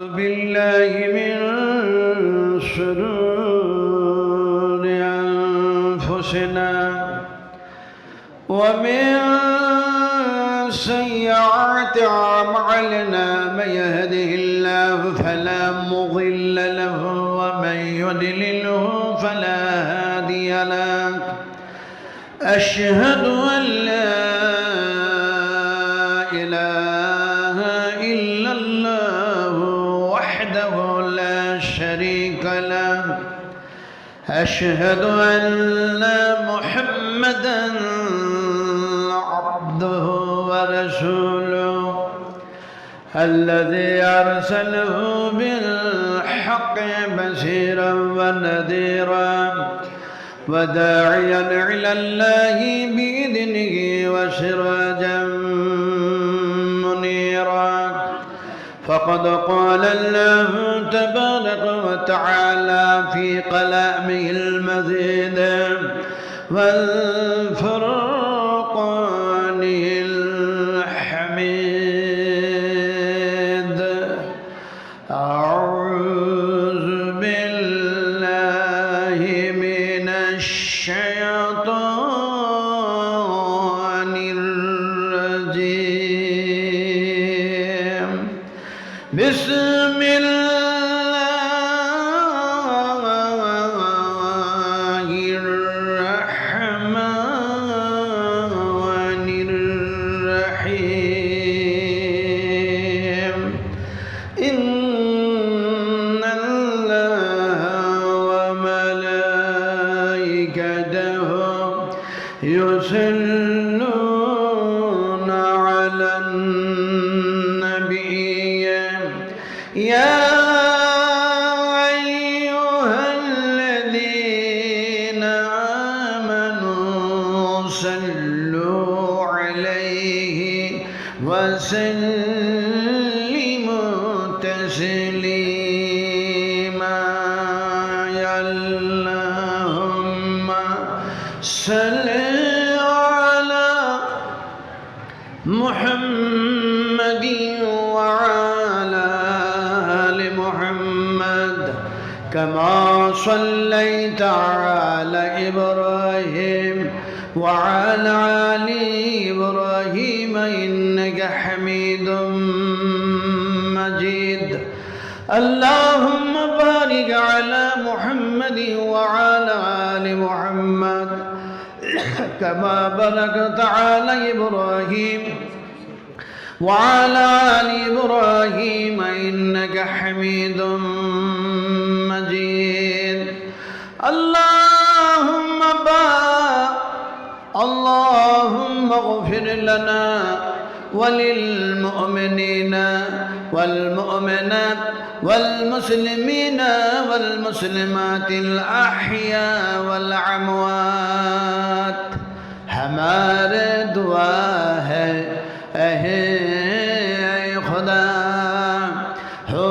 بالله من شرور أنفسنا ومن سيئات أعمالنا من يهده الله فلا مضل له ومن يضلله فلا هادي له أشهد أن لا إله إلا الله وحده لا شريك له أشهد أن محمدا عبده ورسوله الذي أرسله بالحق بشيرا ونذيرا وداعيا إلى الله بإذنه وسراجا منيرا فقد قال الله تبارك وتعالى في كلامه المجيد والفرقانه الحميد أعوذ بالله من الشيطان الرجيم بسم الله الرحمن الرحيم إن الله وملائكته يصلون على النبي يا أيها الذين آمنوا صلوا عليه وسلموا تسليما يا اللهم صل على محمد وعلى آل محمد كما صليت على إبراهيم وعلى آل إبراهيم إنك حميد مجيد اللهم بارك على محمد وعلى آل محمد كما باركت على إبراهيم وعلى آل إبراهيم إنك حميد مجيد اللهم اغفر لنا وللمؤمنين والمؤمنات والمسلمين والمسلمات الأحياء والأموات हमारे दुआ है खुदा हो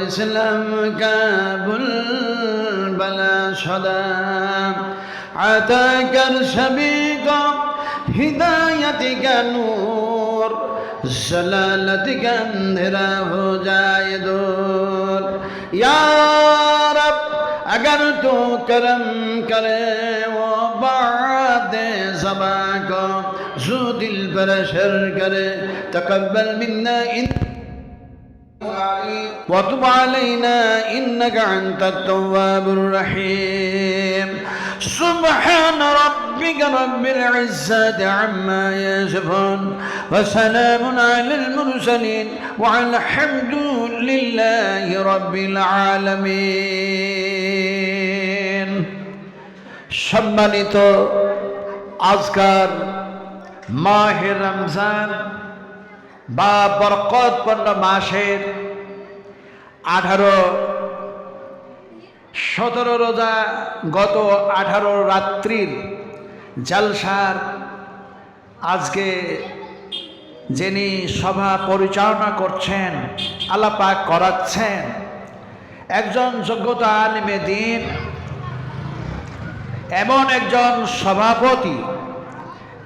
इस्लाम का बुलबुला शुदा अता कर सभी को हिदायत का नूर जलालत का अंधेरा हो जाए दूर या रब अगर तू करम करे वो बात ज़बा को जो दिल पर असर करे तकब्बल मिन्ना وتب علينا إنك أنت التواب الرحيم سبحان ربك رب العزة عما يصفون وسلام على المرسلين والحمد لله رب العالمين সম্মানিত আজকার মাহে রমজান বা বরকতপূর্ণ মাসের 17 রোজা গত 18 রাত্রির জলসার আজকে যিনি সভা পরিচালনা করছেন আলাপাক করাচ্ছেন একজন যোগ্যতা আলিমে দ্বীন এমন একজন সভাপতি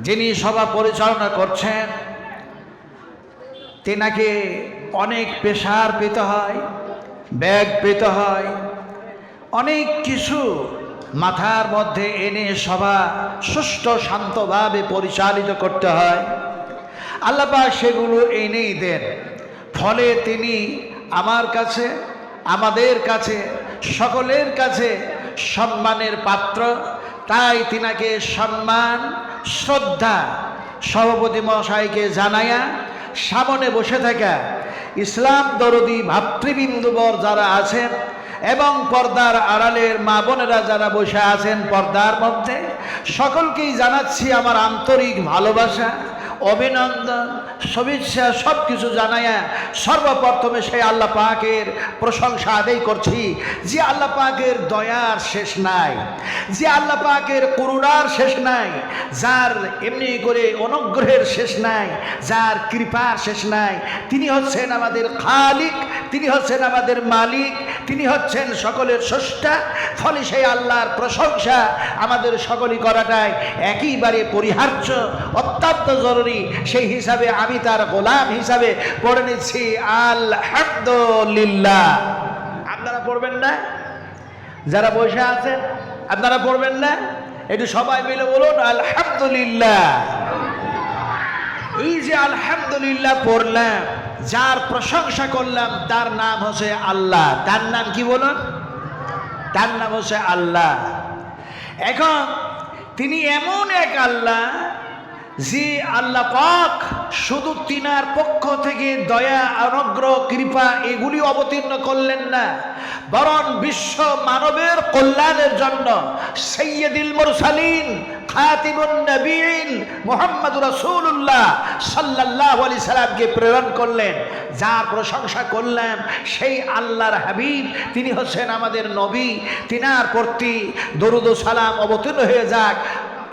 যিনি সভা পরিচালনা করছেন তেনাকে অনেক প্রেসার পেতে হয়, ব্যাগ পেতে হয়, অনেক কিছু মাথার মধ্যে এনে সভা সুষ্ঠু শান্তভাবে পরিচালিত করতে হয়। আল্লাহ পাক সেগুলো এনেই দেন। ফলে তিনি আমার কাছে, আমাদের কাছে, সকলের কাছে সম্মানের পাত্র। তাই তিনাকে সম্মান শ্রদ্ধা সভাপতি মহাশয়কে জানাইয়া সামনে বসে থাকা ইসলাম দরদি ভাতৃবৃন্দবর যারা আছেন এবং পর্দার আড়ালের মা বোনেরা যারা বসে আছেন পর্দার মধ্যে, সকলকেই জানাচ্ছি আমার আন্তরিক ভালোবাসা, অভিনন্দন, শুভেচ্ছা সব কিছু জানাইয়া সর্বপ্রথমে সেই আল্লাহ পাকের প্রশংসা আদায় করছি যে আল্লাহ পাকের দয়ার শেষ নাই, যে আল্লাহ পাকের করুণার শেষ নাই, যার এমনি করে অনুগ্রহের শেষ নাই, যার কৃপার শেষ নাই। তিনি হচ্ছেন আমাদের খালিক, তিনি হচ্ছেন আমাদের মালিক, তিনি হচ্ছেন সকলের স্রষ্টা। ফলে সেই আল্লাহর প্রশংসা আমাদের সকলই করাটাই একেবারে পরিহার্য, অত্যন্ত জরুরি। সেই হিসাবে আমি তার গোলাম হিসাবে পড়ে নিচ্ছি আলহামদুলিল্লাহ। আপনারা পড়বেন না? যারা বসে আছেন আপনারা পড়বেন না? একটু সবাই মিলে বলুন আলহামদুলিল্লাহ। এই যে আলহামদুলিল্লাহ পড়লাম, যার প্রশংসা করলাম তার নাম হচ্ছে আল্লাহ। তার নাম কি বলুন? তার নাম হচ্ছে আল্লাহ। এখন তিনি এমন এক আল্লাহ যে আল্লাহ পাক শুধু তিনার পক্ষ থেকে দয়া, অনুগ্রহ, কৃপা এগুলি অবতীর্ণ করলেন না, বরং বিশ্ব মানবের কল্যাণের জন্য সাইয়্যিদুল মুরসালিন খাতিমুন নবীন মুহাম্মদুর রাসূলুল্লাহ সাল্লাল্লাহু আলাইহি সাল্লামকে প্রেরণ করলেন। যার প্রশংসা করলাম সেই আল্লাহর হাবিব, তিনি হচ্ছেন আমাদের নবী। তিনার প্রতি দরুদ ও সালাম অবতীর্ণ হয়ে যাক।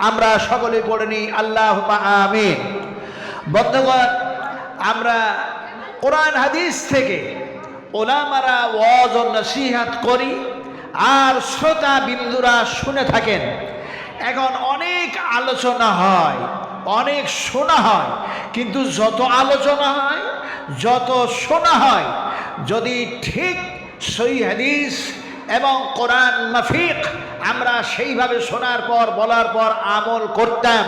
আমরা সকলে পড়ে নিই আল্লাহুম্মা আমিন। বন্ধুগণ, আমরা কোরআন হাদিস থেকে ওলামারা ওয়াজ ও নসিহত করি আর শ্রোতা বিন্দুরা শুনে থাকেন। এখন অনেক আলোচনা হয়, অনেক শোনা হয়, কিন্তু যত আলোচনা হয়, যত শোনা হয়, যদি ঠিক সহিহ হাদিস এবং কোরআন মাফিক আমরা সেইভাবে শোনার পর বলার পর আমল করতাম,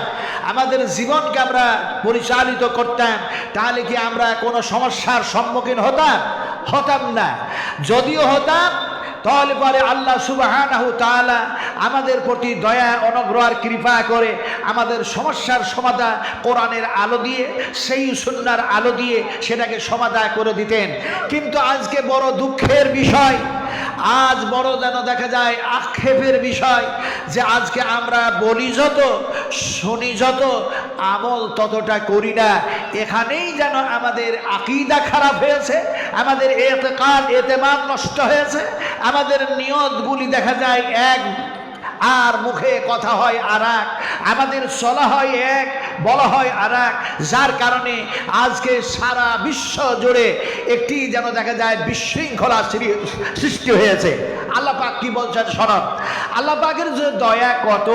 আমাদের জীবনকে আমরা পরিচালিত করতাম, তাহলে কি আমরা কোনো সমস্যার সম্মুখীন হতাম না? যদিও হতাম, তাহলে পরে আল্লাহ সুবহানাহু তাআলা আমাদের প্রতি দয়া, অনুগ্রহ আর কৃপা করে আমাদের সমস্যার সমাধান কোরআনের আলো দিয়ে, সেই সুন্নাহর আলো দিয়ে সেটাকে সমাধান করে দিতেন। কিন্তু আজকে বড় দুঃখের বিষয়, আজ বড় যেন দেখা যায় আক্ষেপের বিষয় যে আজকে আমরা বলি যত, শুনি যত, আমল ততটা করি না। এখানেই যেন আমাদের আকীদা খারাপ হয়েছে, আমাদের ইতিকাদ, ইতিমাদ নষ্ট হয়েছে, আমাদের নিয়তগুলি দেখা যায় এক আর মুখে কথা হয় আর এক, আমাদের চলা হয় এক, বলা হয় আর এক, যার কারণে আজকে সারা বিশ্ব জুড়ে একটি যেন দেখা যায় বিশৃঙ্খলা সৃষ্টি হয়েছে। আল্লাহ পাক কি বলছেন শোনো। আল্লাহ পাকের যে দয়া কত,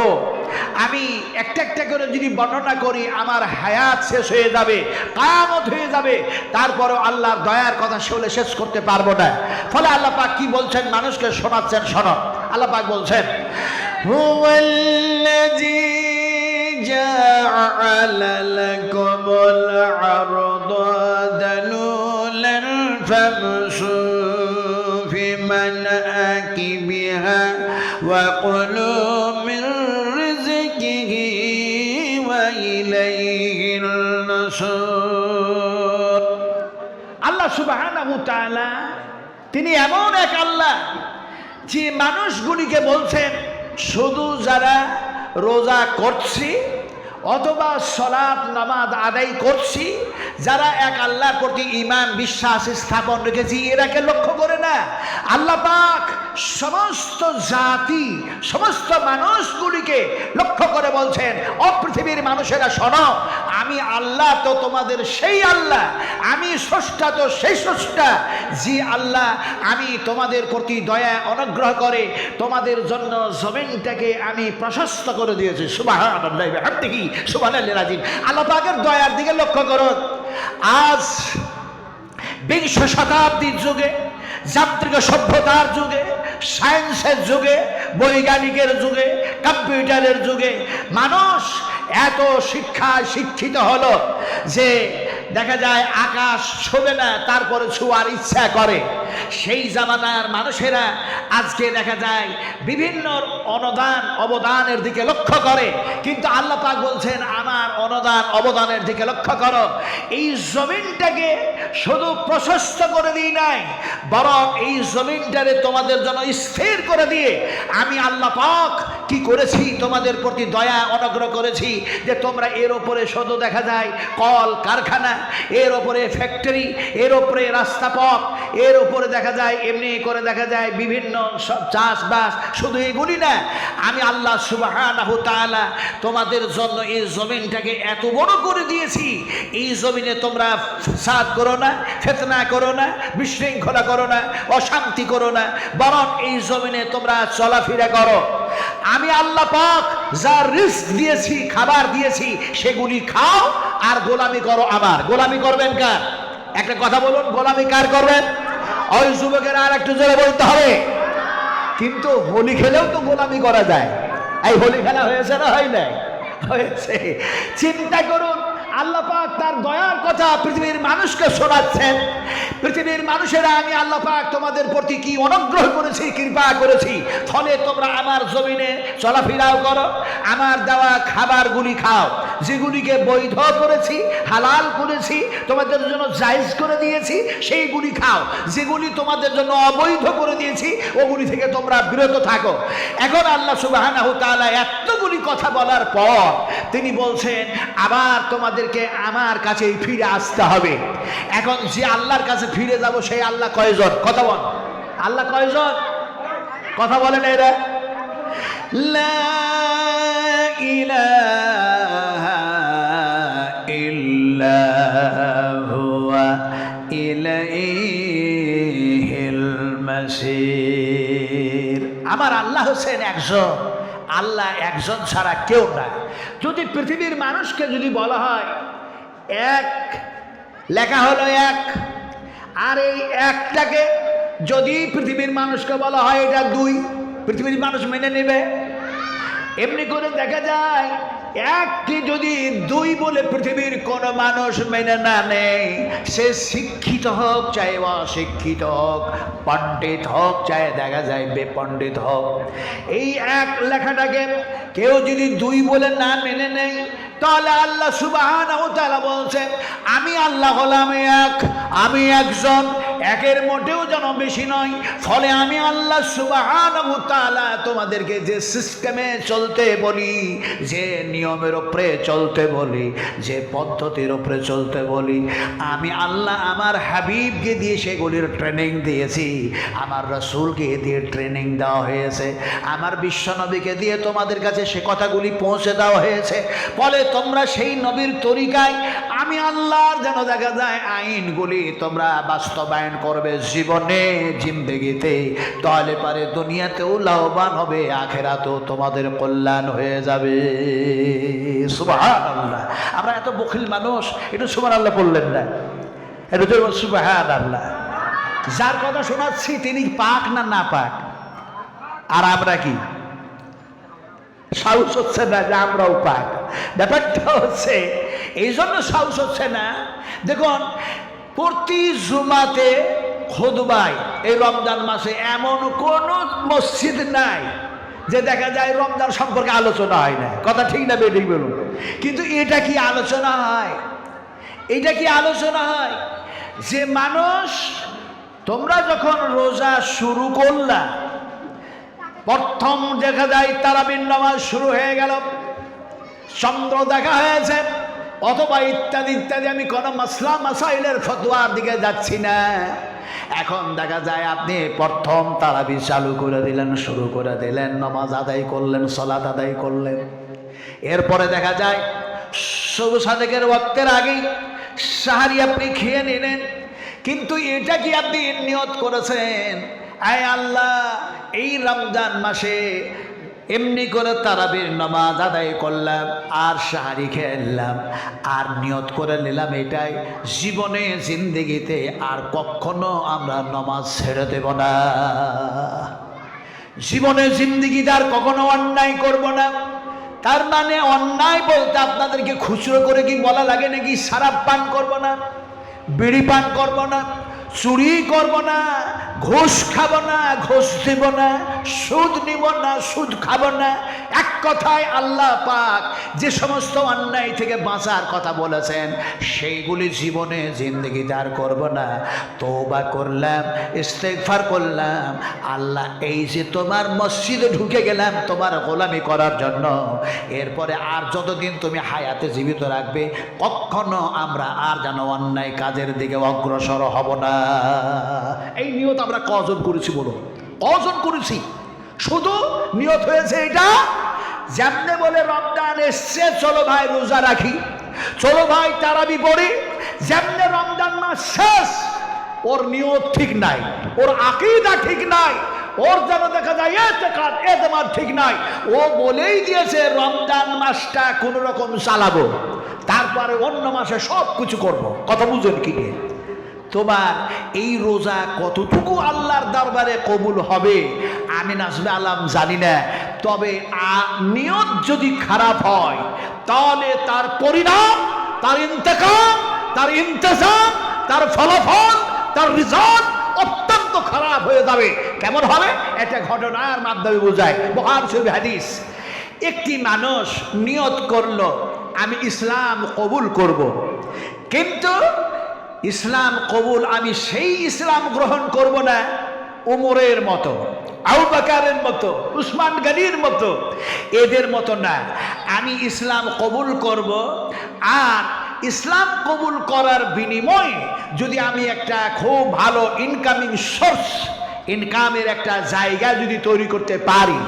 আমি একটা একটা করে যদি বর্ণনা করি আমার হায়াত শেষ হয়ে যাবে, কিয়ামত হয়ে যাবে, তারপরও আল্লাহর দয়ার কথা শুনে শেষ করতে পারবো না। ফলে আল্লাহ পাক কি বলছেন মানুষকে শোনাচ্ছেন, শোনো। আল্লাহ পাক বলছেন হুয়াল্লাযী জাআলা লাকুমুল আরদা দালুলান ফামশু ফি মানাকিবিহা ওয়া কুলু মিন রিজকিহি ওয়া ইলাইহিন নুশুর। আল্লাহ সুবহানাহু তাআলা তিনি এমন এক আল্লাহ যে মানুষগুলিকে বলছেন শুধু যারা রোজা করছি অথবা সালাত নামাজ আদায় করছি, যারা এক আল্লাহর প্রতি ঈমান বিশ্বাস স্থাপন রেখেছি, এরাকে লক্ষ্য করে না। আল্লাহ পাক সমস্ত জাতি, সমস্ত মানুষগুলিকে লক্ষ্য করে বলছেন, ও পৃথিবীর মানুষেরা শোনো, আমি আল্লাহ তো তোমাদের সেই আল্লাহ, আমি স্রষ্টা তো সেই স্রষ্টা, যে আল্লাহ আমি তোমাদের প্রতি দয়া অনুগ্রহ করে তোমাদের জন্য জমিনটাকে আমি প্রশস্ত করে দিয়েছি। সুবহানাল্লাহ ওয়া বিহামদিহি সুবহানাল্লাহিল আযীম। আল্লাহ পাকের দয়ার দিকে লক্ষ্য করো। আজ বিংশ শতাব্দীর যুগে, যান্ত্রিক সভ্যতার যুগে, সায়েন্সের যুগে, বৈজ্ঞানিকের যুগে, কম্পিউটারের যুগে মানুষ এত শিক্ষিত হলো যে দেখা যায় আকাশ ছোঁবে না, তারপরে ছোঁয়ার ইচ্ছা করে। সেই জামানার মানুষেরা আজকে দেখা যায় বিভিন্ন অবদানের দিকে লক্ষ্য করে, কিন্তু আল্লাহ পাক বলছেন আমার অবদানের দিকে লক্ষ্য করো। এই জমিনটাকে শুধু প্রশস্ত করে দিই নাই, বরং এই জমিনটারে তোমাদের জন্য স্থির করে দিয়ে আমি আল্লাহ পাক কি করেছি, তোমাদের প্রতি দয়া অনুগ্রহ করেছি যে তোমরা এর ওপরে শুধু দেখা যায় কল কারখানা, এর ওপরে ফ্যাক্টরি, এর ওপরে রাস্তাপথ, এর ওপরে দেখা যায় এমনি করে দেখা যায় বিভিন্ন সব চাষবাস, শুধু এগুলি না, আমি আল্লাহ সুবহানাহু তাআলা তোমাদের জন্য এই জমিনটাকে এত বড় করে দিয়েছি। এই জমিনে তোমরা ফাসাদ করো না, ফিতনা করো না, বিশৃঙ্খলা করো না, অশান্তি করো না, বরং এই জমিনে তোমরা চলাফেরা করো। আমি আল্লাহ পাক যা রিস্ক দিয়েছি, খাবার দিয়েছি, সেগুলি খাও আর গোলামি করো আমার। গোলামি করবেন কার? একটা কথা বলুন, গোলামি কার করবেন? ওই যুবকের আর একটু জোরে বলতে হবে। কিন্তু হোলি খেলেও তো গোলামি করা যায়। এই হোলি খেলা হয়েছে না হয় নাই? হয়েছে। চিন্তা করুন, আল্লাহ পাক তার দয়ার কথা পৃথিবীর মানুষকে শোনাচ্ছেন। পৃথিবীর মানুষেরা আমি আল্লাহ পাক তোমাদের প্রতি কি অনুগ্রহ করেছি, কৃপা করেছি, ফলে তোমরা আমার জমিনে চলাফেরাও করো, আমার দেওয়া খাবারগুলি খাও, যেগুলিকে বৈধ করেছি, হালাল করেছি, তোমাদের জন্য জায়েজ করে দিয়েছি, সেইগুলি খাও। যেগুলি তোমাদের জন্য অবৈধ করে দিয়েছি, ওগুলি থেকে তোমরা বিরত থাকো। এখন আল্লাহ সুবহানাহু তাআলা এতগুলি কথা বলার পর তিনি বলছেন আবার তোমাদেরকে আমার কাছেই ফিরে আসতে হবে। এখন যে আল্লাহর কাছে ফিরে যাব সেই আল্লাহ কয়জন? কথা বল, আল্লাহ কয়জন? কথা বলেন এরা। লা ইলাহা ইল্লা হুয়া ইলাইহিল মাসির। আমার আল্লাহ হচ্ছেন একজন, আল্লাহ একজন ছাড়া কেউ না। যদি পৃথিবীর মানুষকে যদি বলা হয় এক, লেখা হলো এক, আর এই একটাকে যদি পৃথিবীর মানুষকে বলা হয় এটা দুই, পৃথিবীর মানুষ মেনে নেবে? এমনি করে দেখা যায় একটি যদি দুই বলে পৃথিবীর কোন মানুষ মেনে না নেয়, সে শিক্ষিত হোক চাই অশিক্ষিত হোক, পণ্ডিত হোক চাই দেখা যায় বেপণ্ডিত হোক, এই এক লেখাটাকে কেউ যদি দুই বলে না মেনে নেয়, তাহলে আল্লাহ সুবহানাহু ওয়া তাআলা বলছেন আমি আল্লাহ হলাম এক, আমি একজন, একের মোটেও যেন বেশি নয়। ফলে আমি আল্লাহ সুবহানাহু ওয়া তাআলা তোমাদেরকে যে সিস্টেমে চলতে বলি, যে নিয়মের উপরে চলতে বলি, যে পদ্ধতির উপরে চলতে বলি, আমি আল্লাহ আমার হাবিবকে দিয়ে সেগুলির ট্রেনিং দিয়েছি, আমার রাসূলকে দিয়ে ট্রেনিং দেওয়া হয়েছে, আমার বিশ্বনবীকে দিয়ে তোমাদের কাছে সে কথাগুলি পৌঁছে দেওয়া হয়েছে। ফলে তোমরা সেই নবীর তরিকায় আমি আল্লাহর যেন দেখা যায় আইনগুলি তোমরা বাস্তবায়ন করবে জীবনে, জিন্দেগিতে, তাহলে পারে দুনিয়াতেও লাভবান হবে, আখেরাতেও তোমাদের কল্যাণ হয়ে যাবে। সুবহানাল্লাহ। আমরা এত বখিল মানুষ, একটু সুবহানাল্লাহ বললেন না? একটু সুবহানাল্লাহ। যার কথা শোনাচ্ছি তিনি পাক না না পাক, আর আমরা কি সাহস হচ্ছে না যে আমরাও পাক? ব্যাপারটা হচ্ছে এই জন্য সাহস হচ্ছে না। দেখুন প্রতি জুমাতে খুতবায় এই রমজান মাসে এমন কোন মসজিদ নাই যে দেখা যায় রমজান সম্পর্কে আলোচনা হয় না। কথা ঠিক না বেঠিক বলুন? কিন্তু এটা কি আলোচনা হয়? এটা কি আলোচনা হয় যে মানুষ তোমরা যখন রোজা শুরু করলা, প্রথম দেখা যায় তারাবির নামাজ শুরু হয়ে গেল, চন্দ্র দেখা হয়েছে অথবা ইত্যাদি ইত্যাদি, আমি কোনো মাসলা মাসাইলের ফতোয়ার দিকে যাচ্ছি না। এখন দেখা যায় আপনি প্রথম তারাবি চালু করে দিলেন, শুরু করে দিলেন, নামাজ আদায় করলেন, সালাত আদায় করলেন। এরপরে দেখা যায় শুভ সাদেকের ওয়াক্তের আগেই সাহারি আপনি খেয়ে নিলেন। কিন্তু এটা কি আপনি নিয়ত করেছেন আয় আল্লাহ এই রমজান মাসে এমনি করে তারাবির নামাজ আদায় করলাম আর সাহারি খেলাম আর নিয়ত করে নিলাম এটাই, জীবনে জিন্দেগিতে আর কখনো আমরা নামাজ ছেড়ে দেব না। জীবনে জিন্দেগিতে আর কখনো অন্যায় করব না। তার মানে অন্যায় বলতে আপনাদেরকে খুচরো করে কি বলা লাগে নাকি? শরাব পান করব না, বিড়ি পান করব না, চুরি করব না, ঘুষ খাব না, ঘুষ দেব না, সুদ নিব না, সুদ খাব না। এক কথায় আল্লাহ পাক যে সমস্ত অন্যায় থেকে বাঁচার কথা বলেছেন সেইগুলি জীবনে জিন্দেগিতে আর করব না। তওবা করলাম, ইস্তেগফার করলাম, আল্লাহ এই যে তোমার মসজিদে ঢুকে গেলাম তোমার গোলামি করার জন্য, এরপরে আর যতদিন তুমি হায়াতে জীবিত রাখবে কখনো আমরা আর যেন অন্যায় কাজের দিকে অগ্রসর হব না। এই নিয়ত আমরা কজন করেছি বলো? কজন করেছি? শুধু নিয়ত হয়েছে এটা, যেমনে বলে রমজান এসছে চলো ভাই রোজা রাখি, চলো ভাই তারাবি পড়ি, যেমনে রমজান মাস শেষ ওর নিয়ত ঠিক নাই, ওর আকীদা ঠিক নাই, ওর যেন দেখা যায় ইতিকাদ ইতিমাদ ঠিক নাই। ও বলেই দিয়েছে রমজান মাসটা কোন রকম চালাবো, তারপরে অন্য মাসে সব কিছু করবো। কথা বুঝেন কি? তোমার এই রোজা কতটুকু আল্লাহর দরবারে কবুল হবে আমি নাসবে আলাম জানি না। তবে নিয়ত যদি খারাপ হয় তাহলে তার পরিণাম, তার ইন্তেকাম, তার ইন্তজাম, তার ফলাফল, তার রিজাল্ট অত্যন্ত খারাপ হয়ে যাবে। কেমন হবে? এটা ঘটনার মাধ্যমে বোঝায়। বুখারী শরীফ হাদিস। একটি মানুষ নিয়ত করলো আমি ইসলাম কবুল করব, কিন্তু ইসলাম কবুল আমি সেই ইসলাম গ্রহণ করব না উমরের মতো, আবু বকরের মতো, উসমান গনির মতো, এদের মতো না। আমি ইসলাম কবুল করব, আর ইসলাম কবুল করার বিনিময়ে যদি আমি একটা খুব ভালো ইনকামিং সোর্স, ইনকামের একটা জায়গা যদি তৈরি করতে পারি,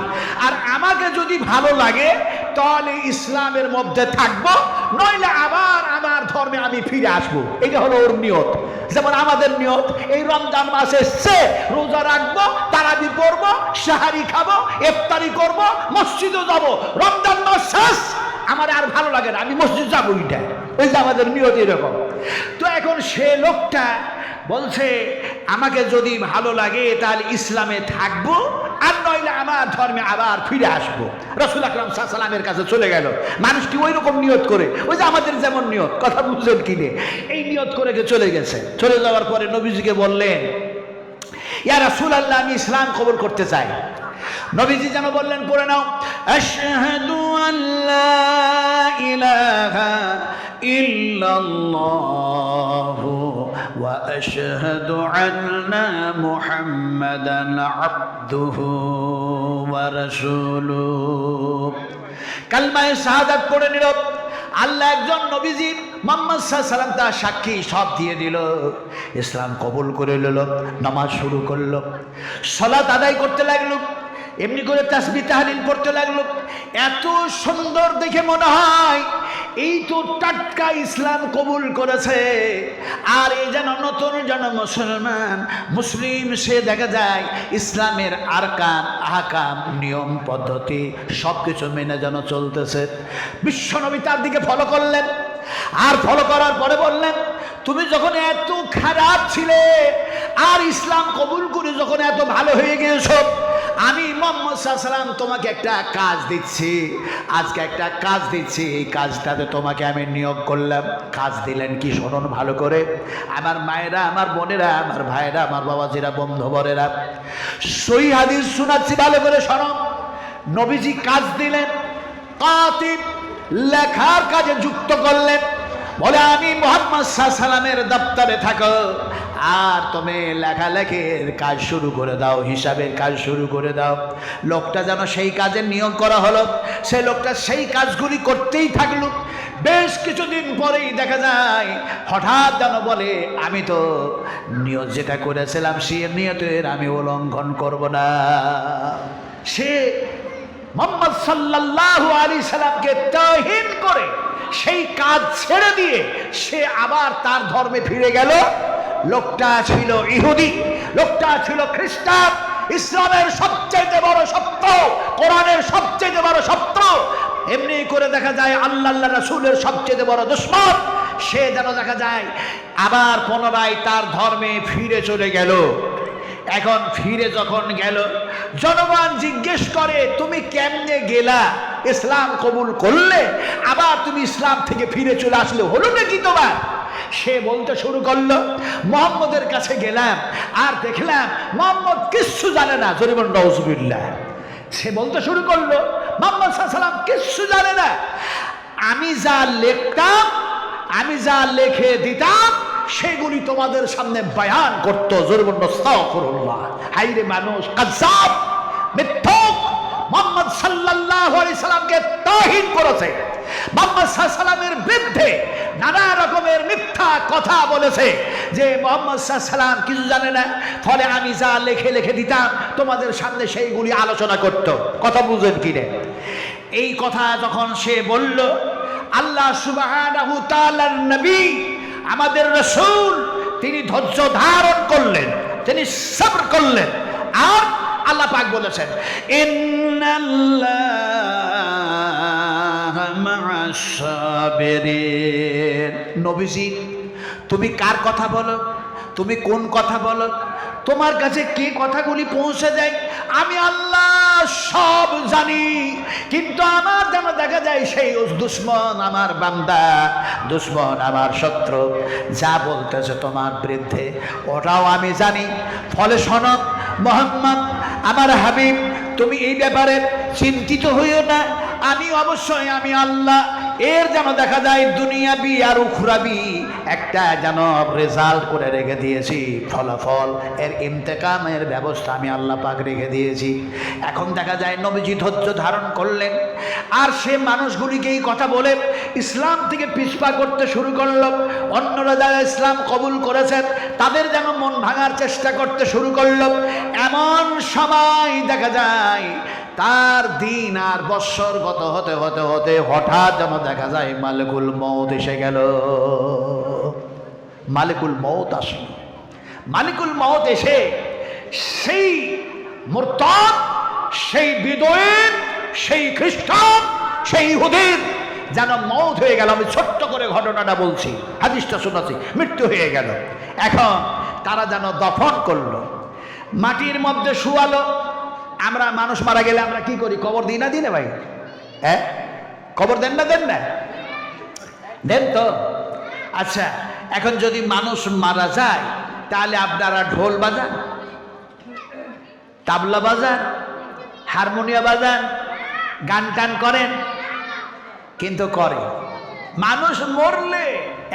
আর আমাকে যদি ভালো লাগে তাহলে ইসলামের মধ্যে থাকবো, নইলে আবার আমার ধর্মে আমি ফিরে আসবো। এটা হলো ওর নিয়ত। যেমন আমাদের নিয়ত এই রমজান মাসে এসছে, রোজা রাখবো, তারাবি পড়বো, সাহারি খাবো, ইফতারি করবো, মসজিদে যাবো। রমজান মাস শেষ, আমার আর ভালো লাগে না, আমি মসজিদ যাবো। এটা ওই যে আমাদের নিয়ত এরকম। তো এখন সে লোকটা বলছে আমাকে যদি ভালো লাগে তাহলে ইসলামে থাকবো, আর নইলে আমার ধর্মে আবার ফিরে আসবো। রাসূল আকরাম সাল্লাল্লাহু আলাইহি ওয়াসাল্লামের কাছে চলে গেল। মানুষটি ওই রকম নিয়ত করে, ওই যে আমাদের যেমন নিয়ত, কথা বুঝলেন কিনে, এই নিয়ত করে চলে গেছে। চলে যাওয়ার পরে নবীজিকে বললেন ইয়া রাসূলুল্লাহ আমি ইসলাম কবুল করতে চাই। নবীজি যেন বললেন পড়ে নাও, আশহাদু আল্লা ইলাহা ইল্লাল্লাহু ওয়া আশহাদু আন্না মুহাম্মাদান আবদুহু ওয়া রাসূলুহু। কালমায়ে শাহাদাত পড়ে নিল। আল্লাহ একজন নবীজি মুহাম্মদ সাল্লাল্লাহু আলাইহি ওয়াসাল্লাম তার সাক্ষী সব দিয়ে দিল, ইসলাম কবুল করে নিল, নামাজ শুরু করলো, সালাত আদায় করতে লাগলো, এমনি করে তাসবিহ তাহলিল পড়তে লাগলো। এত সুন্দর দেখে মনে হয় এই তো টাটকা ইসলাম কবুল করেছে। আর এই যেন নতুন যেন মুসলমান, মুসলিম সে দেখা যায় ইসলামের আরকান, আহকাম, নিয়ম পদ্ধতি সব কিছু মেনে যেন চলতেছে। বিশ্বনবী তার দিকে ফলো করলেন, আর ফলো করার পরে বললেন তুমি যখন এত খারাপ ছিলে আর ইসলাম কবুল করে যখন এত ভালো হয়ে গিয়েছো, আমি মুহাম্মদ সাল্লাল্লাহু আলাইহি ওয়াসাল্লাম তোমাকে একটা কাজ দিচ্ছি, আজকে একটা কাজ দিচ্ছি, এই কাজটাতে তোমাকে আমি নিয়োগ করলাম। কাজ দিলেন কি শুনুন ভালো করে, আমার মায়েরা, আমার বোনেরা, আমার ভাইরা, আমার বাবাজিরা, বন্ধুবরেরা, সহিহ হাদিস শোনাচ্ছি ভালো করে শোনো। নবীজি কাজ দিলেন, কাতিব লেখার কাজে যুক্ত করলেন। বলে আমি মুহাম্মদ সাল্লাল্লাহু আলাইহি ওয়াসাল্লামের দপ্তরে থাকো, আর তুমি লেখালেখির কাজ শুরু করে দাও, হিসাবের কাজ শুরু করে দাও। লোকটা যেন সেই কাজে নিয়োগ করা হলো, সেই লোকটা সেই কাজগুলি করতেই থাকলো। বেশ কিছুদিন পরেই দেখা যায় হঠাৎ যেন বলে আমি তো নিয়ত যেটা করেছিলাম সে নিয়তের আমি উল্লঙ্ঘন করব না। সে মুহাম্মদ সাল্লাল্লাহু আলাইহি সাল্লামকে তাওহীন করে সেই কাজ ছেড়ে দিয়ে সে আবার তার ধর্মে ফিরে গেল। লোকটা ছিল ইহুদি, লোকটা ছিল খ্রিস্টান, ইসলামের সবচেয়ে বড় সত্য, কোরআনের সবচেয়ে বড় সত্য, এমনি করে দেখা যায় আল্লাহ রাসূলের সবচেয়ে বড় দুশমন, সে যেন দেখা যায় আবার পুনরায় তার ধর্মে ফিরে চলে গেল। এখন ফিরে যখন গেল, জনগণ জিজ্ঞেস করে তুমি কেমনে গেলা, ইসলাম কবুল করলে আবার তুমি ইসলাম থেকে ফিরে চলে আসলে, হলো নাকি তোমার? সে বলতে শুরু করলো, মুহাম্মদের কাছে গেলাম আর দেখলাম মুহাম্মদ কিচ্ছু জানে না। জরিবন নাউজুবিল্লাহ। সে বলতে শুরু করলো মুহাম্মদ সাল্লাল্লাহু আলাইহি ওয়াসাল্লাম কিচ্ছু জানে না, আমি যা লিখতাম, আমি যা লিখে দিতাম সেগুলি তোমাদের সামনে বয়ান করতো। জরিবন আস্তাগফিরুল্লাহ। হায়রে মানুষ, কাযযাব, মিথ্যুক, মুহাম্মদ সাল্লাল্লাহু আলাইহি সাল্লামকে তাওহীদ করেছে, মুহাম্মদ সাল্লাল্লাহু আলাইহি সাল্লামের বিরুদ্ধে নানা রকমের মিথ্যা কথা বলেছে যে মুহাম্মদ সাল্লাল্লাহু আলাইহি সাল্লাম কিছু জানে না, ফলে আমি যা লিখে দিতাম তোমাদের সামনে সেইগুলি আলোচনা করত। কথা বুঝেন কিনে? এই কথা যখন সে বলল, আল্লাহ সুবহানাহু তাআলার নবী আমাদের রাসূল তিনি ধৈর্য ধারণ করলেন, তিনি সবর করলেন। আর আল্লাহ পাক বলেছেন, ইন্নাল্লাহা মা'আস সাবিরিন। নবীজি তুমি কার কথা বলো, তুমি কোন কথা বলো, তোমার কাছে কি কথাগুলি পৌঁছে যায় আমি আল্লাহ সব জানি, কিন্তু আমার যেন দেখা যায় সেই দুশমন আমার বান্দা, দুশমন আমার শত্রু যা বলতেছে তোমার বিরুদ্ধে ওটাও আমি জানি। ফলে শোনো মুহাম্মদ আমার হাবিব, তুমি এই ব্যাপারে চিন্তিত হইও না, আমি অবশ্যই আমি আল্লাহ এর যেন দেখা যায় দুনিয়াবি আর উখরাবি একটা যেন রেজাল্ট করে রেখে দিয়েছি, ফলাফল, এর ইন্তেকামের ব্যবস্থা আমি আল্লাহ পাক রেখে দিয়েছি। এখন দেখা যায় নবীজি ধৈর্য ধারণ করলেন, আর সে মানুষগুলিকে এই কথা বলে ইসলাম থেকে পিছপা করতে শুরু করলো। অন্যরা যারা ইসলাম কবুল করেছেন তাদের যেন মন ভাঙার চেষ্টা করতে শুরু করলো। এমন সময় দেখা যায় তার দিন আর বৎসর গত হতে হতে হতে হঠাৎ যেন দেখা যায় মালিকুল মউত এসে গেল। মালিকুল মউত আসলো। মালিকুল মউত এসে সেই মুরতাদ, সেই বিদঈন, সেই খ্রিস্টান, সেই ইহুদির যেন মউত হয়ে গেল। আমি ছোট্ট করে ঘটনাটা বলছি, হাদিসটা শোনাচ্ছি। মৃত্যু হয়ে গেল। এখন তারা যেন দফন করলো, মাটির মধ্যে শুয়ালো। আমরা মানুষ মারা গেলে আমরা কি করি, কবর দিই না, দিই না ভাই? হ্যাঁ, কবর দেন না, দেন না, দেন তো। আচ্ছা, এখন যদি মানুষ মারা যায় তাহলে আপনারা ঢোল বাজান, তাবলা বাজান, হারমোনিয়াম বাজান, গান টান করেন, কিন্তু করে। মানুষ মরলে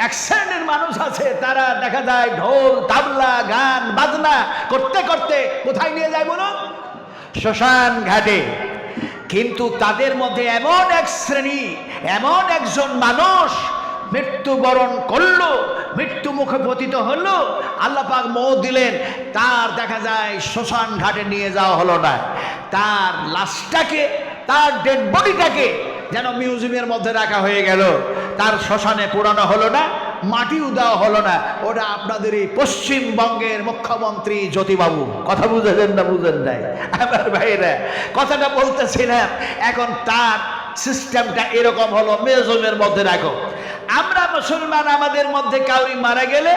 এক শ্রেণীর মানুষ আছে তারা দেখা যায় ঢোল তাবলা গান বাজনা করতে করতে কোথায় নিয়ে যায় বলুন? শ্মশান ঘাটে। কিন্তু তাদের মধ্যে এমন এক শ্রেণী, এমন একজন মানুষ মৃত্যুবরণ করলো, মৃত্যু মুখে পতিত হলো, আল্লাহ পাক মওত দিলেন, তার দেখা যায় শ্মশান ঘাটে নিয়ে যাওয়া হলো না। তার লাশটাকে, তার ডেড বডিটাকে যেন মিউজিয়ামের মধ্যে রাখা হয়ে গেল, তার শ্মশানে পোড়ানো হলো না, মাটিও দেওয়া হলো না। ওটা আপনাদের এই পশ্চিমবঙ্গের মুখ্যমন্ত্রী জ্যোতিবাবু। কথা বুঝেছেন না বুঝেন নাই? আমার ভাইরা, কথাটা বলতেছিলাম। এখন তার সিস্টেমটা এরকম হলো, মিউজিয়ামের মধ্যে রাখো। আমরা মুসলমান আমাদের মধ্যে কাউরি মারা গেলে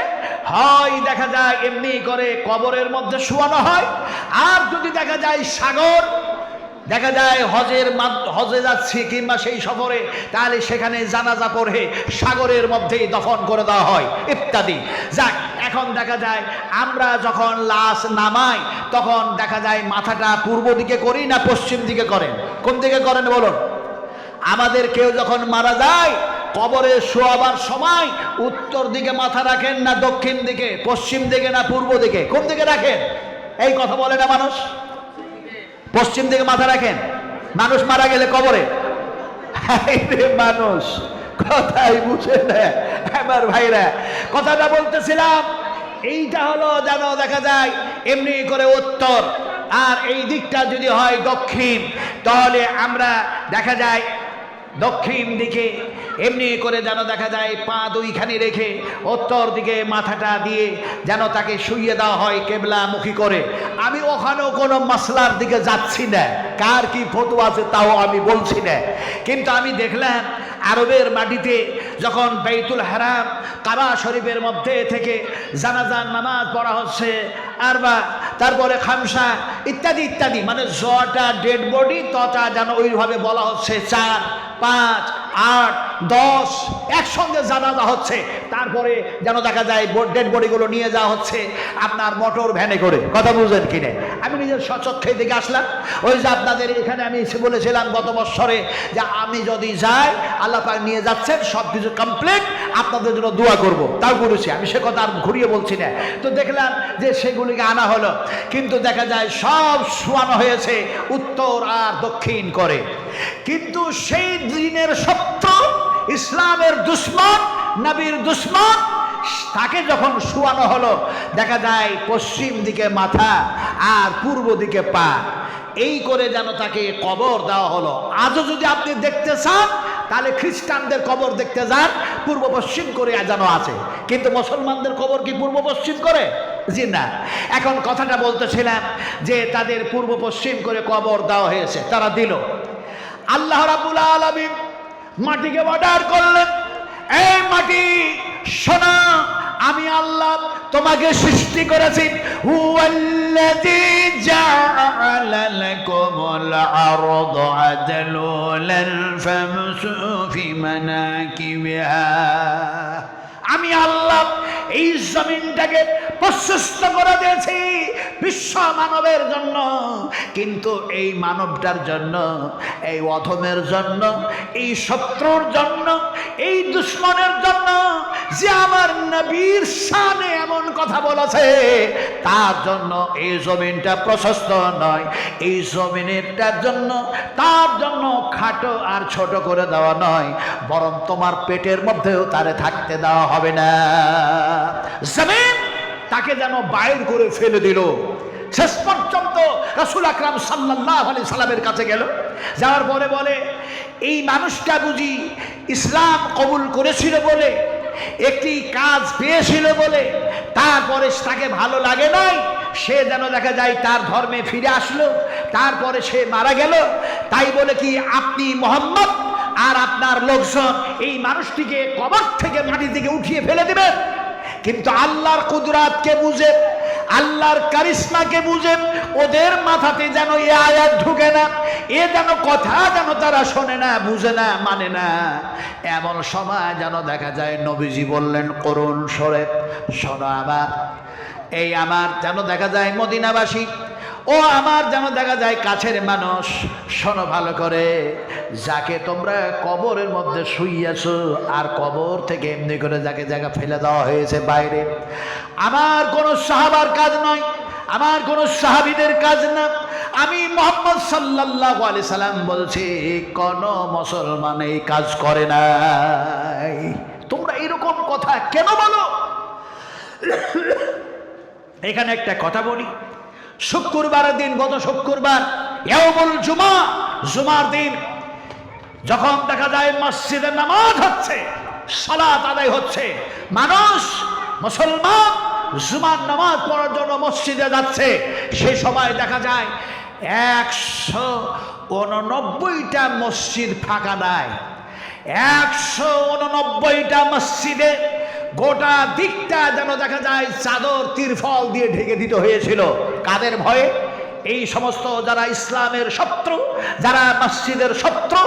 হয় দেখা যায় এমনি করে কবরের মধ্যে শোয়ানো হয়, আর যদি দেখা যায় সাগর, দেখা যায় হজে যাচ্ছি কিংবা সেই সফরে, তাহলে সেখানে জানাজা পড়ে সাগরের মধ্যেই দফন করে দেওয়া হয় ইত্যাদি। যাক, এখন দেখা যায় আমরা যখন লাশ নামাই তখন দেখা যায় মাথাটা পূর্ব দিকে করি না পশ্চিম দিকে করেন? কোন দিকে করেন বলুন? আমাদের কেউ যখন মারা যায় কবরে শোয়াবার সময় উত্তর দিকে মাথা রাখেন না দক্ষিণ দিকে, পশ্চিম দিকে না পূর্ব দিকে, কোন দিকে রাখেন? এই কথা বলে না মানুষ? পশ্চিম দিকে মাথা রাখেন মানুষ মারা গেলে কবরে। মানুষ কথাই বুঝে না আমার ভাইরা। কথাটা বলতেছিলাম, এইটা হলো যেন দেখা যায় এমনি করে উত্তর, আর এই দিকটা যদি হয় দক্ষিণ, তাহলে আমরা দেখা যায় দক্ষিণ দিকে এমনি করে যেন দেখা যায় পা দুইখানি রেখে উত্তর দিকে মাথাটা দিয়ে যেন তাকে শুইয়ে দেওয়া হয় কেবলামুখী করে। আমি ওখানেও কোনো মাসলার দিকে যাচ্ছি না, কার কি ফতোয়া আছে তাও আমি বলছি না, কিন্তু আমি দেখলাম আরবের মাটিতে যখন বাইতুল হারাম কাবা শরীফের মধ্যে থেকে জানাজার নামাজ পড়া হচ্ছে, আর বা তারপরে খামসা ইত্যাদি ইত্যাদি, মানে যটা ডেড বডি তটা যেন ওইভাবে বলা হচ্ছে 4, 5, 8, 10 একসঙ্গে জানাজা হচ্ছে। তারপরে যেন দেখা যায় ডেড বডিগুলো নিয়ে যাওয়া হচ্ছে আপনার মোটর ভ্যানে করে। কথা বুঝেন কিনে? আমি নিজের স্বচক্ষে দেখে আসলাম। ওই যে আপনাদের এখানে আমি এসে বলেছিলাম গত বছরে যে আমি যদি যাই আল্লাহ পাক নিয়ে যাচ্ছেন, সব কিছু কমপ্লিট, আপনাদের জন্য দোয়া করব, তাও করেছি, আমি সে কথা আর ঘুরিয়ে বলছি না। তো দেখলাম যে সেগুলিকে আনা হলো, কিন্তু দেখা যায় সব শোয়ানো হয়েছে উত্তর আর দক্ষিণ করে। কিন্তু সেই দিনের সত্য ইসলামের দুশ্মন, নবীর দুশ্মন, তাকে যখন শোয়ানো হলো দেখা যায় পশ্চিম দিকে মাথা আর পূর্ব দিকে পা, এই করে যেন তাকে কবর দেওয়া হলো। আজও যদি আপনি দেখতে চান তাহলে খ্রিস্টানদের কবর দেখতে যান, পূর্ব পশ্চিম করে যেন আছে, কিন্তু মুসলমানদের কবর কি পূর্ব পশ্চিম করে? জি না। এখন কথাটা বলতেছিলাম যে তাদের পূর্ব পশ্চিম করে কবর দেওয়া হয়েছে, তারা দিল। আল্লাহ রাব্বুল আলামিন মাটিকে অর্ডার করলেন, এই মাটি শোনো, আমি আল্লাহ তোমাকে সৃষ্টি করেছি। হুয়াল্লাযী জাআলা লাকুমুল আরদা আদলুলান ফামশু ফি মানাকিবিহা। আমি আল্লাহ এই জমিনটাকে প্রশস্ত করে দিয়েছি বিশ্ব মানবের জন্য, কিন্তু এই মানবটার জন্য, এই অধমের জন্য, এই শত্রুর জন্য, এই দুশ্মনের জন্য যে আমার নবীর শানে এমন কথা বলেছে, তার জন্য এই জমিনটা প্রশস্ত নয়। এই জমিনেরটার জন্য, তার জন্য খাটো আর ছোট করে দেওয়া নয়, বরং তোমার পেটের মধ্যেও তারে থাকতে দেওয়া হবে না। জমিন তাকে যেন বাইর করে ফেলে দিল। শেষ পর্যন্ত রাসূল আকরাম সাল্লাল্লাহু আলাইহি সাল্লামের কাছে গেল, যাওয়ার পরে বলে, এই মানুষটা বুঝি ইসলাম কবুল করেছিল বলে, একটি কাজ পেয়েছিল বলে, তারপরে তাকে ভালো লাগে নাই, সে যেন দেখা যায় তার ধর্মে ফিরে আসলো, তারপরে সে মারা গেল। তাই বলে কি আপনি মুহাম্মদ আর আপনার লোকজন এই মানুষটিকে কবর থেকে মাটি থেকে উঠিয়ে ফেলে দেবেন? কিন্তু আল্লাহর কুদরাতকে বুঝে, আল্লাহর কারিশমাকে বুঝে ওদের মাথাতে যেন এ আয়াত ঢুকে না, এ যেন কথা যেন তারা শোনে না, বুঝে না, মানে না। এমন সময় যেন দেখা যায় নবীজি বললেন করুণ স্বরে, শোনো আমার, এই আমার যেন দেখা যায় মদিনাবাসী, ও আমার যেন দেখা যায় কাছের মানুষ, শোনো ভালো করে, যাকে তোমরা কবরের মধ্যে শুইয়াছো আর কবর থেকে এমনি করে যাকে জায়গা ফেলে দেওয়া হয়েছে বাইরে, আমার কোনো সাহাবার কাজ নয়, আমার কোনো সাহাবীদের কাজ না। আমি মুহাম্মদ সাল্লাল্লাহু আলাইহি সাল্লাম বলছি, কোন মুসলমান এই কাজ করে নাই। তোমরা এরকম কথা কেন বলো? এখানে একটা কথা বলি, শুক্রবারের দিন, গত শুক্রবার ইয়াউমুল জুমা, জুমার দিন যখন দেখা যায় মসজিদে নামাজ হচ্ছে, সালাত আদায় হচ্ছে, মানুষ মুসলমান জুমার নামাজ পড়ার জন্য মসজিদে যাচ্ছে, সেই সময় দেখা যায় 189টা মসজিদ ফাঁকা নাই। 189টা মসজিদে গোটা দিকটা যেন দেখা যায় চাদর তিরফল দিয়ে ঢেকে দিতে হয়েছিল। কাদের ভয়ে? এই সমস্ত যারা ইসলামের শত্রু, যারা মসজিদের শত্রু,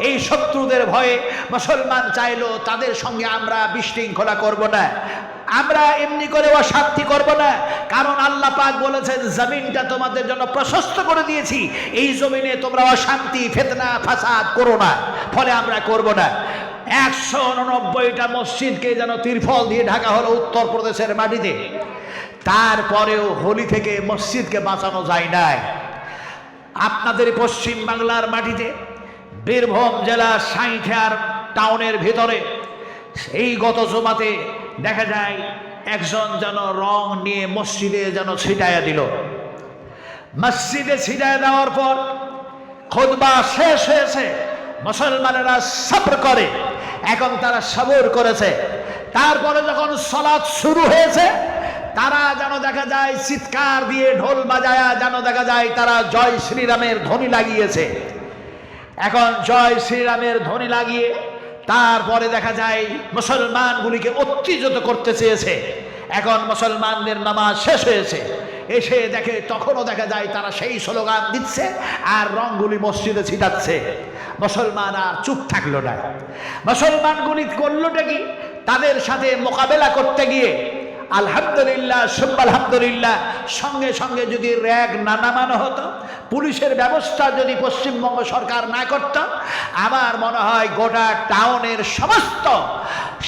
এই শত্রুদের ভয়ে মুসলমান চাইলো তাদের সঙ্গে আমরা বিশৃঙ্খলা করব না, আমরা এমনি করে অশান্তি করব না, কারণ আল্লাহ পাক বলেছেন জমিনটা তোমাদের জন্য প্রশস্ত করে দিয়েছি, এই জমিনে তোমরা অশান্তি, ফিতনা, ফাসাদ করো না, ফলে আমরা করব না। 189টা মসজিদকে যেন তিরফল দিয়ে ঢাকা হলো উত্তরপ্রদেশের মাটিতে। তারপরেও হোলি থেকে মসজিদকে বাঁচানো যায় নাই। আপনাদের পশ্চিম বাংলার মাটিতে বীরভূম জেলা সাঁইথিয়ার টাউনের ভিতরে এই গত জুমাতে দেখা যায় একজন যেন রং নিয়ে মসজিদে যেন ছিটাইয়া দিল। মসজিদে ছিটাইয়া দেওয়ার পর খুতবা শেষ হয়েছে, মুসলমানেরা সবর করে। এখন তারা সবর করেছে, তারপরে যখন সালাত শুরু হয়েছে তারা যেন দেখা যায় চিৎকার দিয়ে ঢোল বাজায়া যেন দেখা যায় তারা জয় শ্রীরামের ধ্বনি লাগিয়েছে। এখন জয় শ্রীরামের ধ্বনি লাগিয়ে তারপরে দেখা যায় মুসলমানগুলিকে উত্তেজিত করতে চেয়েছে। এখন মুসলমানদের নামাজ শেষ হয়েছে, এসে দেখে তখনও দেখা যায় তারা সেই স্লোগান দিচ্ছে আর রংগুলি মসজিদে ছিটাচ্ছে। মুসলমান আর চুপ থাকলো না। মুসলমানগুলি করলোটা কি, তাদের সাথে মোকাবেলা করতে গিয়ে আলহামদুলিল্লাহ আলহামদুলিল্লাহ সঙ্গে সঙ্গে যদি র্যাগ না নামানো হতো, পুলিশের ব্যবস্থা যদি পশ্চিমবঙ্গ সরকার না করত, আমার মনে হয় গোটা টাউনের সমস্ত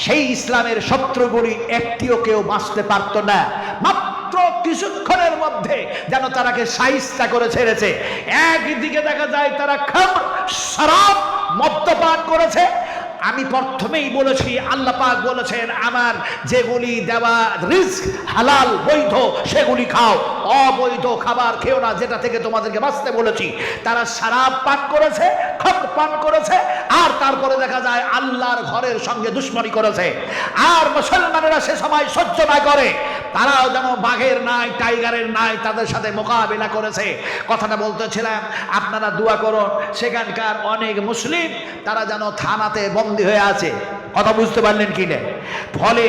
সেই ইসলামের শত্রুগুলি একটিও কেউ বাঁচতে পারত না। মাত্র কিছুক্ষণের মধ্যে যেন তারাকে শাইস্তা করে ছেড়েছে। একদিকে দেখা যায় তারা খামর শরাব মদ্যপান করেছে। আমি প্রথমেই বলেছি আল্লাহ পাক বলেছেন আমার যেগুলি দেওয়া রিস্ক হালাল বৈধ সেগুলি খাও, অবৈধ খাবার খেও না, যেটা থেকে তোমাদেরকে বাঁচতে বলেছি। তারা শরাব পান করেছে, খামর পান করেছে, আর তারপরে দেখা যায় আল্লাহর ঘরের সঙ্গে দুশ্মনী করেছে। আর মুসলমানেরা সে সময় সহ্য না করে তারাও যেন বাঘের নাই টাইগারের নাই তাদের সাথে মোকাবিলা করেছে। কথাটা বলতেছিলাম, আপনারা দোয়া করুন, সেখানকার অনেক মুসলিম তারা যেন থানাতে বন্দী হয়ে আছে। কথা বুঝতে পারলেন কি না? ফলে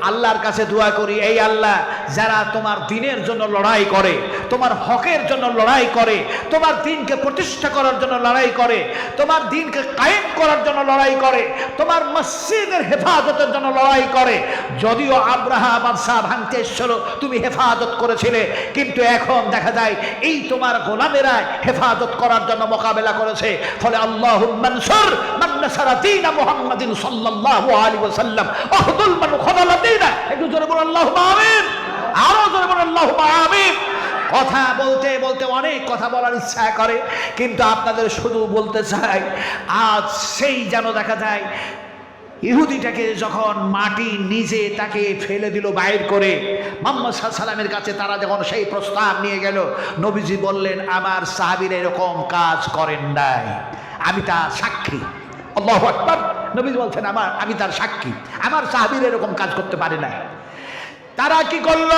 আল্লাহর কাছে দোয়া করি, এই আল্লাহ যারা তোমার দ্বীনের জন্য লড়াই করে, তোমার হকের জন্য লড়াই করে, তোমার দ্বীনকে প্রতিষ্ঠা করার জন্য লড়াই করে, তোমার দ্বীনকে কায়েম করার জন্য লড়াই করে, তোমার মসজিদের হেফাজতের জন্য লড়াই করে। যদিও আব্রাহা বাদশাহ ভাঙতে এসেছিল, তুমি হেফাজত করেছিলে, কিন্তু এখন দেখা যায় এই তোমার গোলামেরা হেফাজত করার জন্য মোকাবেলা করেছে। ফলে আল্লাহুম্মা আনসুর মান নাসারা দীন মুহাম্মাদিন সাল্লাল্লাহু আলাইহি ওয়াসাল্লাম আহদুল মান খাযালা দীনা। একটু জোরে বলুন আল্লাহুম্মা আমিন, আরো জোরে বলুন আল্লাহুম্মা আমিন। কথা বলতে বলতে অনেক কথা বলার ইচ্ছা করে, কিন্তু আপনাদের শুধু বলতে চাই, আজ সেই যেন দেখা যায় ইহুদিটাকে যখন মাটি নিজে তাকে ফেলে দিল বাইর করে, মুহাম্মদ সাল্লাল্লাহু আলাইহি ওয়াসাল্লামের কাছে তারা যখন সেই প্রস্তাব নিয়ে গেল, নবীজি বললেন আমার সাহাবীরা এরকম কাজ করেন নাই, আমি তার সাক্ষী। আল্লাহু আকবার। নবী বলছেন আমি তার সাক্ষী, আমার সাহাবীরা এরকম কাজ করতে পারে না। তারা কি করল,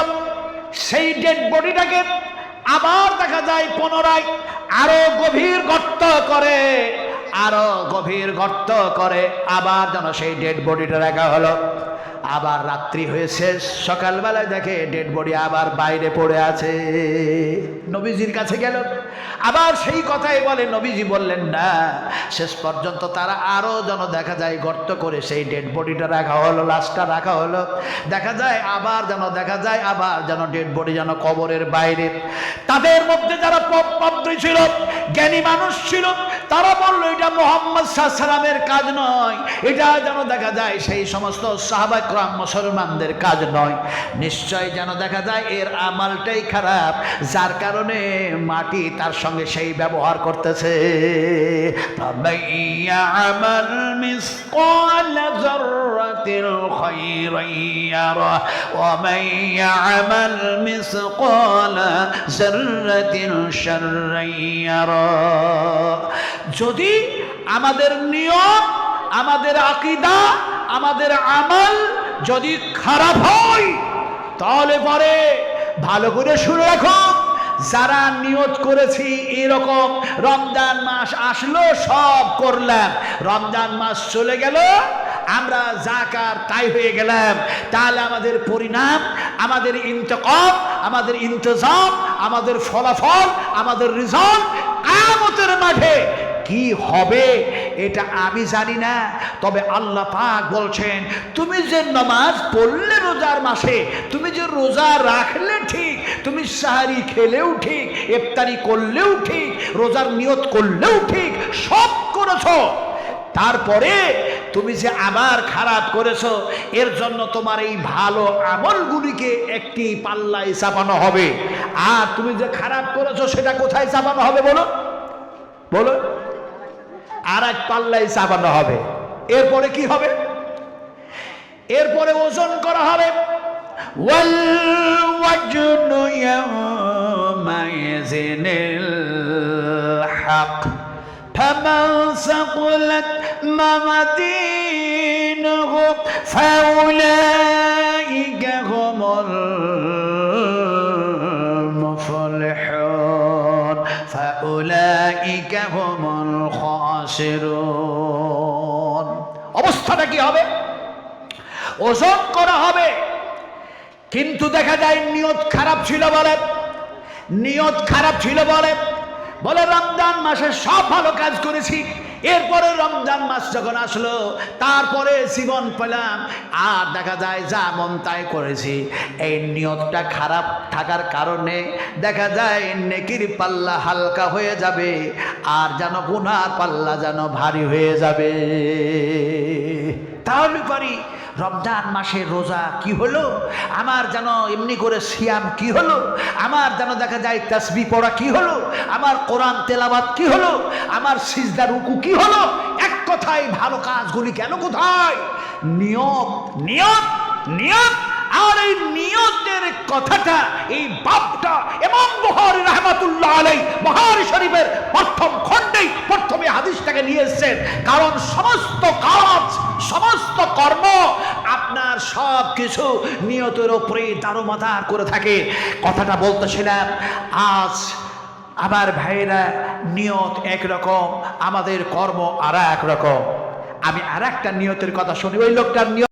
সেই ডেড বডিটাকে আবার দেখা যায় পুনরায় আরো গভীর গর্ত করে, আরো গভীর গর্ত করে আবার যেন সেই ডেড বডিটা রাখা হলো। আবার রাত্রি হয়েছে, সকালবেলায় দেখে ডেড বডি আবার বাইরে পড়ে আছে। নবীজির কাছে গেল, আবার সেই কথাই বলে। নবীজি বললেন না। শেষ পর্যন্ত তারা আরো যেন দেখা যায় গর্ত করে সেই ডেড বডিটা রাখা হলো, লাশটা রাখা হলো। দেখা যায় আবার যেন ডেড বডি যেন কবরের বাইরে। তাদের মধ্যে যারা পাদ্রী ছিল, জ্ঞানী মানুষ ছিল, তারা বললো এটা মুহাম্মদ সাল্লাল্লাহু আলাইহি ওয়াসাল্লামের কাজ নয়, এটা যেন দেখা যায় সেই সমস্ত সাহাবা کرام মুসলমানদের কাজ নয়, নিশ্চয় যেন দেখা যায় এর আমলটাই খারাপ, যার কারণে মাটি তার সঙ্গে সেই ব্যবহার করতেছে। ফামাইয়ামাল মিসকাল যাররাতিল খায়রান ইয়ারা ওয়া মাইয়ামাল মিসকাল যাররাতিল শাররান ইয়ারা। যদি আমাদের নিয়ম, আমাদের আকীদা, আমাদের আমল যদি খারাপ হয়, তাহলে পরে ভালো করে শুনে রাখো, যারা নিয়ত করেছি এরকম রমজান মাস আসলো সব করলাম, রমজান মাস চলে গেল আমরা যাকার তাই হয়ে গেলাম, তাহলে আমাদের পরিণাম, আমাদের ইন্তেকাম, আমাদের ইন্তজাম, আমাদের ফলাফল, আমাদের রেজাল্ট কিয়ামতের মাঠে কি হবে এটা আমি জানি না। তবে আল্লাহ পাক বলছেন, তুমি যে নামাজ পড়লে রোজার মাসে, তুমি যে রোজা রাখলে ঠিক, তুমি সাহারি খেলেও ঠিক, ইফতারি করলেও ঠিক, রোজার নিয়ত করলেও ঠিক, সব করেছো, তারপরে তুমি যে আবার খারাপ করেছো, এর জন্য তোমার এই ভালো আমলগুলিকে একটি পাল্লায় চাপানো হবে। আর তুমি যে খারাপ করেছো সেটা কোথায় চাপানো হবে বলো বলো? আর এক পাল্লায় চাপানো হবে। এরপরে কি হবে? এরপরে ওজন করা হবে। ওয়াল ওয়াজনু ইয়াউমাইযিনিল হক فمن ثقلت موازينه فأولئك هم المفلحون فأولئك هم الخاسرون অবস্থাটা কি হবে ওজন করা হবে কিন্তু দেখা যায় নিয়ত খারাপ ছিল বলে নিয়ত খারাপ ছিল বলে রমজান মাসে সব ভালো কাজ করেছি এরপরে রমজান মাস যখন আসলো তারপরে জীবন পেলাম আর দেখা যায় যা মন তাই করেছি এই নিয়তটা খারাপ থাকার কারণে দেখা যায় নেকির পাল্লা হালকা হয়ে যাবে আর যেন গুনার পাল্লা যেন ভারী হয়ে যাবে তাহলে পারি রমজান মাসের রোজা কি হলো আমার যেন এমনি করে সিয়াম কি হলো আমার যেন দেখা যায় তাসবিহ পড়া কি হলো আমার কোরআন তেলাওয়াত কি হলো আমার সিজদা রুকু কি হলো এক কথায় ভালো কাজগুলি কেন কোথায় নিয়ত নিয়ত নিয়ত আর এই নিয়তের কথাটা এই বাপটা ইমাম বুখারী রাহমাতুল্লাহ আলাইহি বুখারী শরীফের প্রথম খণ্ডেই প্রথমে হাদিসটাকে নিয়ে এসেছেন কারণ সমস্ত কাজ সমস্ত কর্ম আপনার সব কিছু নিয়তের উপরে দারোমদার করে থাকে কথাটা বলতেছিলাম আজ আমার ভাইরা নিয়ত একরকম আমাদের কর্ম আর এক রকম আমি আর একটা নিয়তের কথা শুনি ওই লোকটার নিয়ত